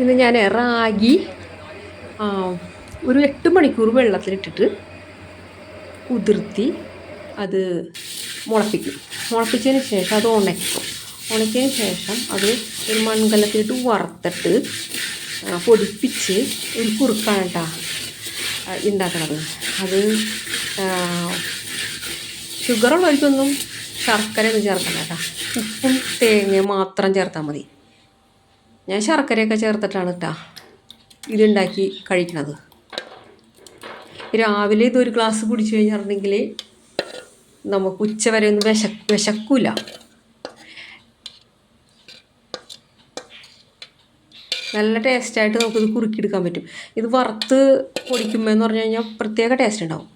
ഇന്ന് ഞാൻ റാഗി ഒരു 8 മണിക്കൂർ വെള്ളത്തിലിട്ടിട്ട് കുതിർത്തി അത് മുളപ്പിച്ചതിന് ശേഷം അത് ഉണക്കിയതിന് ശേഷം അത് ഒരു മൺകലത്തിലിട്ട് വറുത്തിട്ട് പൊടിപ്പിച്ച് ഒരു കുറുക്കാണ് കേട്ടോ ഉണ്ടാക്കണത്. അത് ഷുഗറുള്ളവർക്കൊന്നും ശർക്കരയൊന്നും ചേർക്കണ്ട കേട്ടോ, ഉപ്പും തേങ്ങയും മാത്രം ചേർത്താൽ മതി. ഞാൻ ശർക്കരയൊക്കെ ചേർത്തിട്ടാണ് കേട്ടോ ഇതുണ്ടാക്കി കഴിക്കണത്. രാവിലെ ഇതൊരു ഗ്ലാസ് കുടിച്ചു കഴിഞ്ഞിട്ടുണ്ടെങ്കിൽ നമുക്ക് ഉച്ചവരെ ഒന്നും വിശക്കില്ല. നല്ല ടേസ്റ്റായിട്ട് നമുക്കിത് കുറുക്കിയെടുക്കാൻ പറ്റും. ഇത് വറുത്ത് പൊടിക്കുമ്പോൾ എന്ന് പറഞ്ഞു കഴിഞ്ഞാൽ പ്രത്യേക ടേസ്റ്റ് ഉണ്ടാവും.